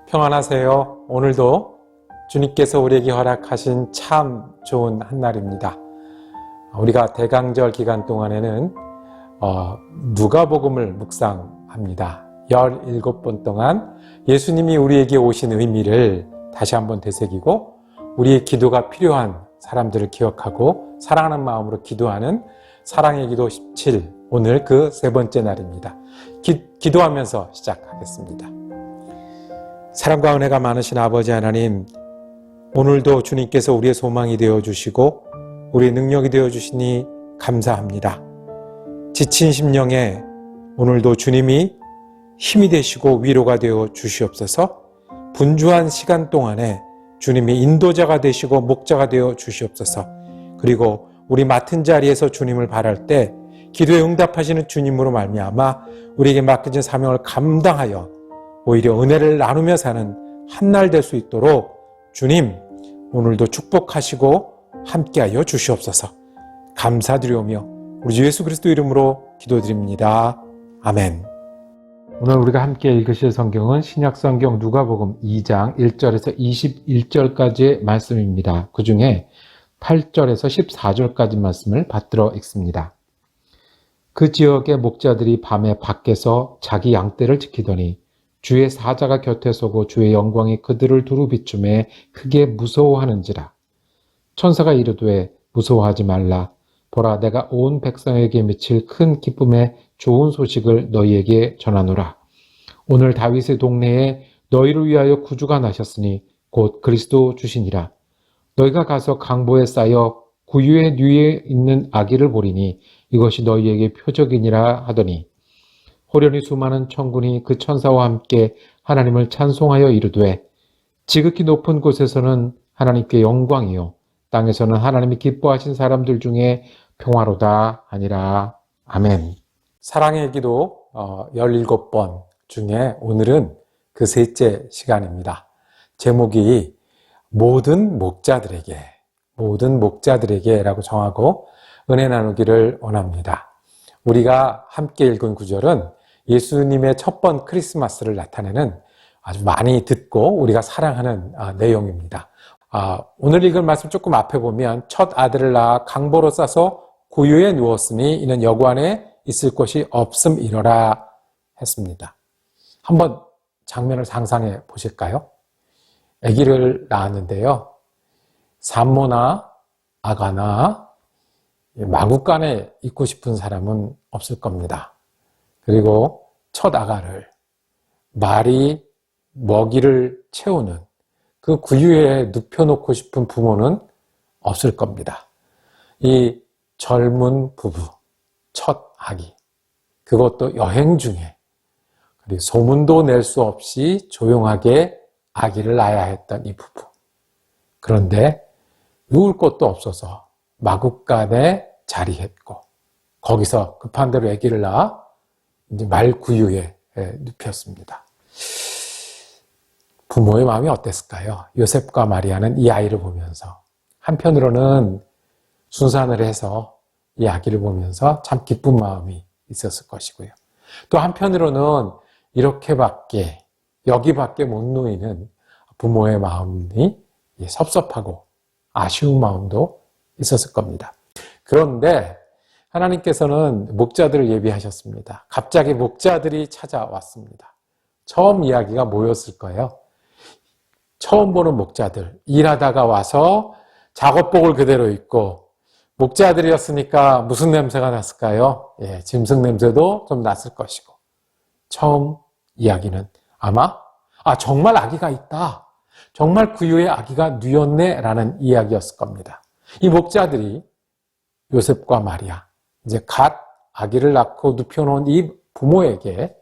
평안하세요. 오늘도 주님께서 우리에게 허락하신 참 좋은 한날입니다. 우리가 대강절 기간 동안에는 누가복음을 묵상합니다. 17번 동안 예수님이 우리에게 오신 의미를 다시 한번 되새기고 우리의 기도가 필요한 사람들을 기억하고 사랑하는 마음으로 기도하는 사랑의 기도 17, 오늘 그 세 번째 날입니다. 기도하면서 시작하겠습니다. 사랑과 은혜가 많으신 아버지 하나님, 오늘도 주님께서 우리의 소망이 되어주시고 우리의 능력이 되어주시니 감사합니다. 지친 심령에 오늘도 주님이 힘이 되시고 위로가 되어 주시옵소서. 분주한 시간 동안에 주님이 인도자가 되시고 목자가 되어 주시옵소서. 그리고 우리 맡은 자리에서 주님을 바랄 때 기도에 응답하시는 주님으로 말미암아 우리에게 맡겨진 사명을 감당하여 오히려 은혜를 나누며 사는 한 날 될 수 있도록 주님 오늘도 축복하시고 함께하여 주시옵소서. 감사드리오며 우리 주 예수 그리스도 이름으로 기도드립니다. 아멘. 오늘 우리가 함께 읽으실 성경은 신약성경 누가복음 2장 1절에서 21절까지의 말씀입니다. 그 중에 8절에서 14절까지 말씀을 받들어 읽습니다. 그 지역의 목자들이 밤에 밖에서 자기 양떼를 지키더니 주의 사자가 곁에 서고 주의 영광이 그들을 두루 비추매 크게 무서워하는지라. 천사가 이르되 무서워하지 말라. 보라, 내가 온 백성에게 미칠 큰 기쁨의 좋은 소식을 너희에게 전하노라. 오늘 다윗의 동네에 너희를 위하여 구주가 나셨으니 곧 그리스도 주시니라. 너희가 가서 강보에 쌓여 구유의 뉘에 있는 아기를 보리니 이것이 너희에게 표적이니라 하더니 호련히 수많은 천군이 그 천사와 함께 하나님을 찬송하여 이르되 지극히 높은 곳에서는 하나님께 영광이요 땅에서는 하나님이 기뻐하신 사람들 중에 평화로다 하니라. 아멘. 사랑의 기도 17번 중에 오늘은 그 셋째 시간입니다. 제목이 모든 목자들에게 라고 정하고 은혜 나누기를 원합니다. 우리가 함께 읽은 구절은 예수님의 첫 번 크리스마스를 나타내는 아주 많이 듣고 우리가 사랑하는 내용입니다. 오늘 읽은 말씀 조금 앞에 보면 첫 아들을 낳아 강보로 싸서 구유에 누웠으니 이는 여관에 있을 곳이 없음이러라 했습니다. 한번 장면을 상상해 보실까요? 아기를 낳았는데요. 산모나 아가나 마구간에 있고 싶은 사람은 없을 겁니다. 그리고 첫 아가를 말이 먹이를 채우는 그 구유에 눕혀놓고 싶은 부모는 없을 겁니다. 이 젊은 부부, 첫 아기, 그것도 여행 중에 그리고 소문도 낼 수 없이 조용하게 아기를 낳아야 했던 이 부부. 그런데 누울 곳도 없어서 마구간에 자리했고 거기서 급한 대로 아기를 낳아 이제 말구유에 눕혔습니다. 부모의 마음이 어땠을까요? 요셉과 마리아는 이 아이를 보면서 한편으로는 순산을 해서 이 아기를 보면서 참 기쁜 마음이 있었을 것이고요. 또 한편으로는 이렇게밖에 여기밖에 못 누이는 부모의 마음이 섭섭하고 아쉬운 마음도 있었을 겁니다. 그런데 하나님께서는 목자들을 예비하셨습니다. 갑자기 목자들이 찾아왔습니다. 처음 이야기가 뭐였을 거예요? 처음 보는 목자들, 일하다가 와서 작업복을 그대로 입고 목자들이었으니까 무슨 냄새가 났을까요? 짐승 냄새도 좀 났을 것이고 처음 이야기는 아마 정말 아기가 있다. 정말 구유에 아기가 뉘었네 라는 이야기였을 겁니다. 이 목자들이 요셉과 마리아, 이제 갓 아기를 낳고 눕혀놓은 이 부모에게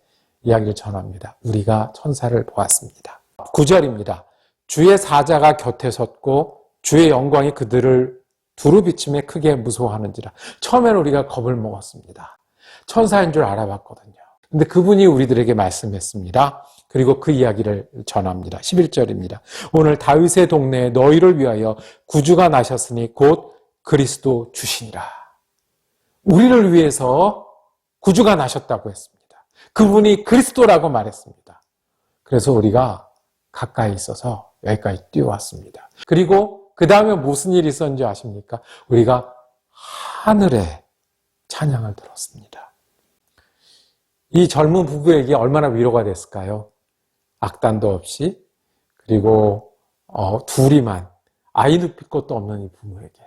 이야기를 전합니다. 우리가 천사를 보았습니다. 9절입니다. 주의 사자가 곁에 섰고 주의 영광이 그들을 두루 비침에 크게 무서워하는지라. 처음에는 우리가 겁을 먹었습니다. 천사인 줄 알아봤거든요. 근데 그분이 우리들에게 말씀했습니다. 그리고 그 이야기를 전합니다. 11절입니다. 오늘 다윗의 동네에 너희를 위하여 구주가 나셨으니 곧 그리스도 주시니라. 우리를 위해서 구주가 나셨다고 했습니다. 그분이 그리스도라고 말했습니다. 그래서 우리가 가까이 있어서 여기까지 뛰어왔습니다. 그리고 그 다음에 무슨 일이 있었는지 아십니까? 우리가 하늘에 찬양을 들었습니다. 이 젊은 부부에게 얼마나 위로가 됐을까요? 악단도 없이, 그리고 둘이만 아이 눕힐 것도 없는 이 부모에게,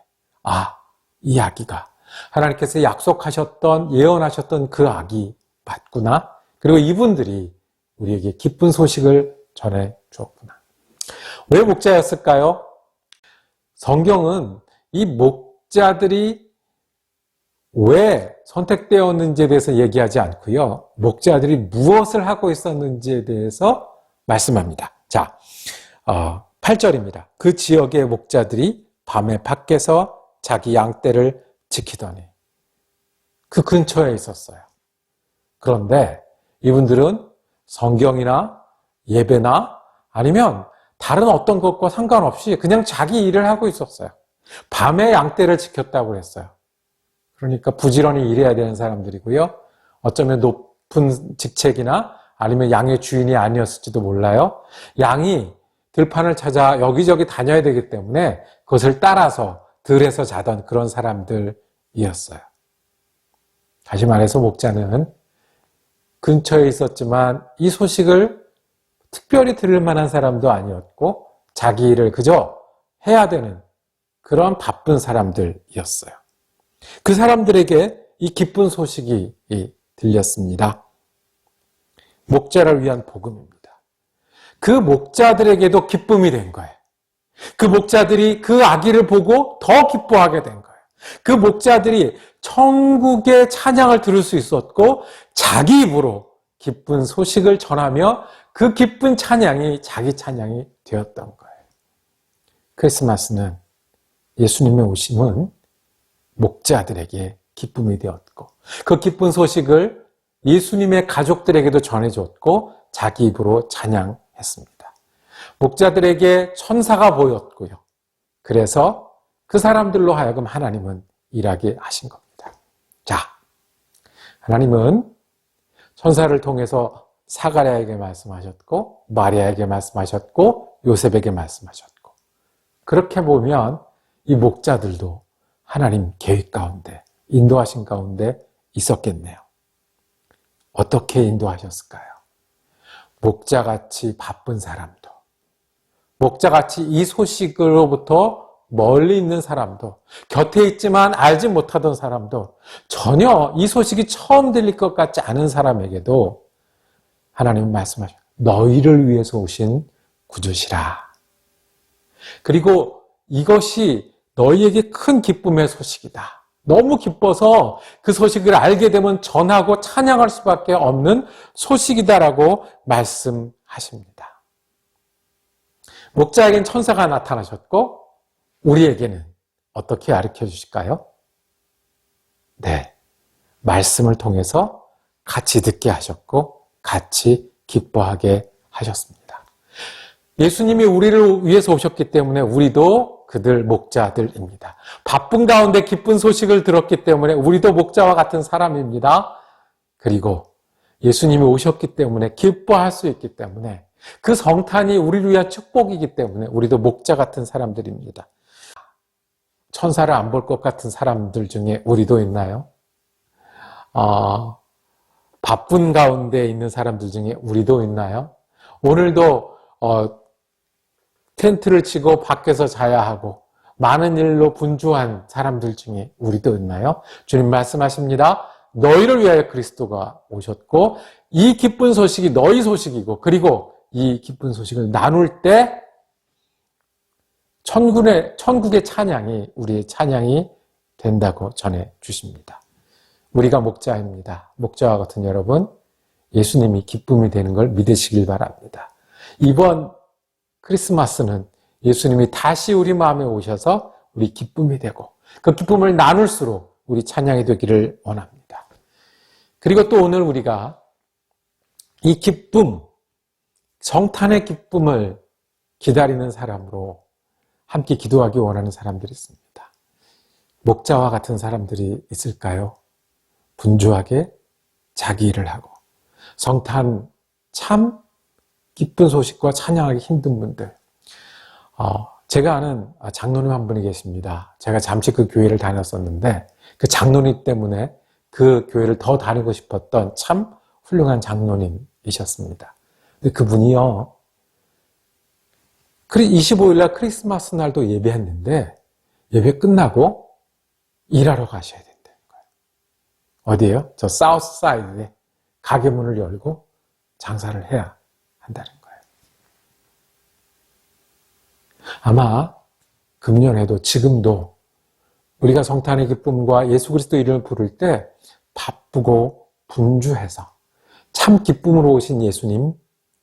이 아기가 하나님께서 약속하셨던, 예언하셨던 그 아기 맞구나. 그리고 이분들이 우리에게 기쁜 소식을 전해 주었구나. 왜 목자였을까요? 성경은 이 목자들이 왜 선택되었는지에 대해서 얘기하지 않고요. 목자들이 무엇을 하고 있었는지에 대해서 말씀합니다. 자, 8절입니다. 그 지역의 목자들이 밤에 밖에서 자기 양떼를 지키더니 그 근처에 있었어요. 그런데 이분들은 성경이나 예배나 아니면 다른 어떤 것과 상관없이 그냥 자기 일을 하고 있었어요. 밤에 양떼를 지켰다고 그랬어요. 그러니까 부지런히 일해야 되는 사람들이고요. 어쩌면 높은 직책이나 아니면 양의 주인이 아니었을지도 몰라요. 양이 들판을 찾아 여기저기 다녀야 되기 때문에 그것을 따라서 들에서 자던 그런 사람들이었어요. 다시 말해서 목자는 근처에 있었지만 이 소식을 특별히 들을 만한 사람도 아니었고 자기 일을 그저 해야 되는 그런 바쁜 사람들이었어요. 그 사람들에게 이 기쁜 소식이 들렸습니다. 목자를 위한 복음입니다. 그 목자들에게도 기쁨이 된 거예요. 그 목자들이 그 아기를 보고 더 기뻐하게 된 거예요. 그 목자들이 천국의 찬양을 들을 수 있었고 자기 입으로 기쁜 소식을 전하며 그 기쁜 찬양이 자기 찬양이 되었던 거예요. 크리스마스는 예수님의 오심은 목자들에게 기쁨이 되었고 그 기쁜 소식을 예수님의 가족들에게도 전해줬고 자기 입으로 찬양했습니다. 목자들에게 천사가 보였고요. 그래서 그 사람들로 하여금 하나님은 일하게 하신 겁니다. 자, 하나님은 천사를 통해서 사가랴에게 말씀하셨고 마리아에게 말씀하셨고 요셉에게 말씀하셨고 그렇게 보면 이 목자들도 하나님 계획 가운데 인도하신 가운데 있었겠네요. 어떻게 인도하셨을까요? 목자같이 바쁜 사람도 목자같이 이 소식으로부터 멀리 있는 사람도 곁에 있지만 알지 못하던 사람도 전혀 이 소식이 처음 들릴 것 같지 않은 사람에게도 하나님은 말씀하셔요. 너희를 위해서 오신 구주시라. 그리고 이것이 너희에게 큰 기쁨의 소식이다. 너무 기뻐서 그 소식을 알게 되면 전하고 찬양할 수밖에 없는 소식이다라고 말씀하십니다. 목자에겐 천사가 나타나셨고 우리에게는 어떻게 가르쳐 주실까요? 네, 말씀을 통해서 같이 듣게 하셨고 같이 기뻐하게 하셨습니다. 예수님이 우리를 위해서 오셨기 때문에 우리도 그들 목자들입니다. 바쁜 가운데 기쁜 소식을 들었기 때문에 우리도 목자와 같은 사람입니다. 그리고 예수님이 오셨기 때문에 기뻐할 수 있기 때문에 그 성탄이 우리를 위한 축복이기 때문에 우리도 목자 같은 사람들입니다. 천사를 안 볼 것 같은 사람들 중에 우리도 있나요? 바쁜 가운데 있는 사람들 중에 우리도 있나요? 오늘도 텐트를 치고 밖에서 자야 하고 많은 일로 분주한 사람들 중에 우리도 있나요? 주님 말씀하십니다. 너희를 위하여 그리스도가 오셨고 이 기쁜 소식이 너희 소식이고 그리고 이 기쁜 소식을 나눌 때 천국의 찬양이 우리의 찬양이 된다고 전해 주십니다. 우리가 목자입니다. 목자와 같은 여러분, 예수님이 기쁨이 되는 걸 믿으시길 바랍니다. 이번 크리스마스는 예수님이 다시 우리 마음에 오셔서 우리 기쁨이 되고 그 기쁨을 나눌수록 우리 찬양이 되기를 원합니다. 그리고 또 오늘 우리가 이 기쁨, 성탄의 기쁨을 기다리는 사람으로 함께 기도하기 원하는 사람들이 있습니다. 목자와 같은 사람들이 있을까요? 분주하게 자기 일을 하고 성탄 참 기쁜 소식과 찬양하기 힘든 분들. 제가 아는 장로님 한 분이 계십니다. 제가 잠시 그 교회를 다녔었는데 그 장로님 때문에 그 교회를 더 다니고 싶었던 참 훌륭한 장로님이셨습니다. 근데 그분이요, 25일날 크리스마스 날도 예배했는데 예배 끝나고 일하러 가셔야 된다는 거예요. 어디에요? 저 사우스 사이드에 가게 문을 열고 장사를 해야 한다는 거예요. 아마 금년에도 지금도 우리가 성탄의 기쁨과 예수 그리스도 이름을 부를 때 바쁘고 분주해서 참 기쁨으로 오신 예수님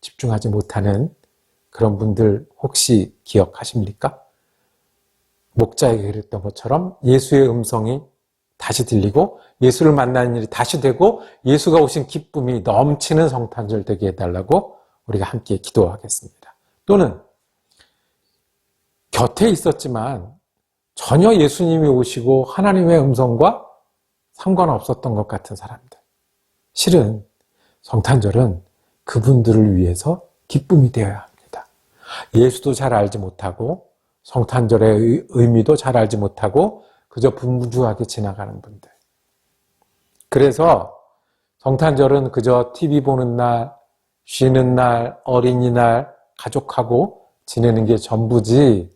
집중하지 못하는 그런 분들 혹시 기억하십니까? 목자에게 그랬던 것처럼 예수의 음성이 다시 들리고 예수를 만나는 일이 다시 되고 예수가 오신 기쁨이 넘치는 성탄절 되게 해달라고 우리가 함께 기도하겠습니다. 또는 곁에 있었지만 전혀 예수님이 오시고 하나님의 음성과 상관없었던 것 같은 사람들. 실은 성탄절은 그분들을 위해서 기쁨이 되어야 합니다. 예수도 잘 알지 못하고 성탄절의 의미도 잘 알지 못하고 그저 분주하게 지나가는 분들. 그래서 성탄절은 그저 TV 보는 날, 쉬는 날, 어린이날, 가족하고 지내는 게 전부지라고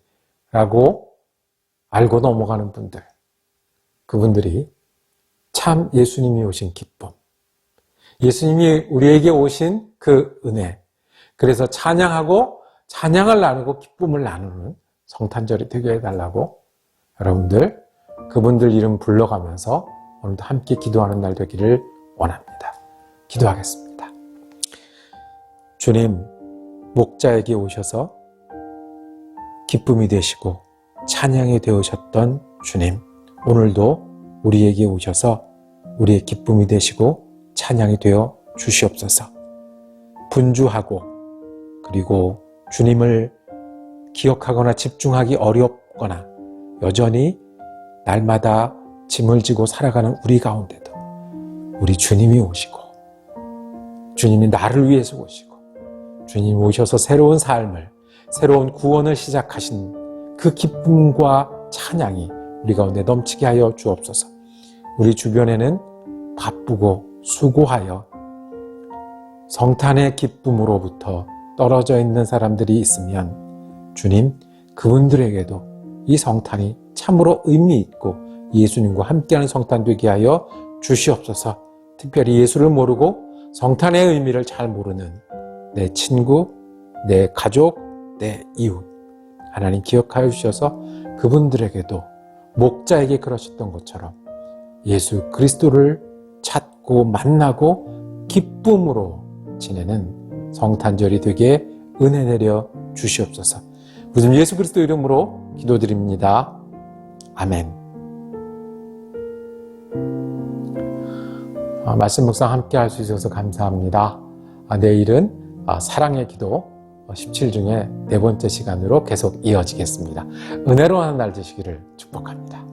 알고 넘어가는 분들. 그분들이 참 예수님이 오신 기쁨, 예수님이 우리에게 오신 그 은혜, 그래서 찬양하고 찬양을 나누고 기쁨을 나누는 성탄절이 되게 해달라고 여러분들 그분들 이름 불러가면서 오늘도 함께 기도하는 날 되기를 원합니다. 기도하겠습니다. 주님, 목자에게 오셔서 기쁨이 되시고 찬양이 되으셨던 주님, 오늘도 우리에게 오셔서 우리의 기쁨이 되시고 찬양이 되어 주시옵소서. 분주하고 그리고 주님을 기억하거나 집중하기 어렵거나 여전히 날마다 짐을 지고 살아가는 우리 가운데도 우리 주님이 오시고 주님이 나를 위해서 오시고 주님이 오셔서 새로운 삶을, 새로운 구원을 시작하신 그 기쁨과 찬양이 우리 가운데 넘치게 하여 주옵소서. 우리 주변에는 바쁘고 수고하여 성탄의 기쁨으로부터 떨어져 있는 사람들이 있으면 주님, 그분들에게도 이 성탄이 참으로 의미 있고 예수님과 함께하는 성탄 되게 하여 주시옵소서. 특별히 예수를 모르고 성탄의 의미를 잘 모르는 내 친구, 내 가족, 내 이웃, 하나님 기억하여 주셔서 그분들에게도 목자에게 그러셨던 것처럼 예수 그리스도를 찾고 만나고 기쁨으로 지내는 성탄절이 되게 은혜 내려 주시옵소서. 우리 예수 그리스도 이름으로 기도드립니다. 아멘. 말씀 묵상 함께 할 수 있어서 감사합니다. 내일은 사랑의 기도 17 중에 네 번째 시간으로 계속 이어지겠습니다. 은혜로운 날 되시기를 축복합니다.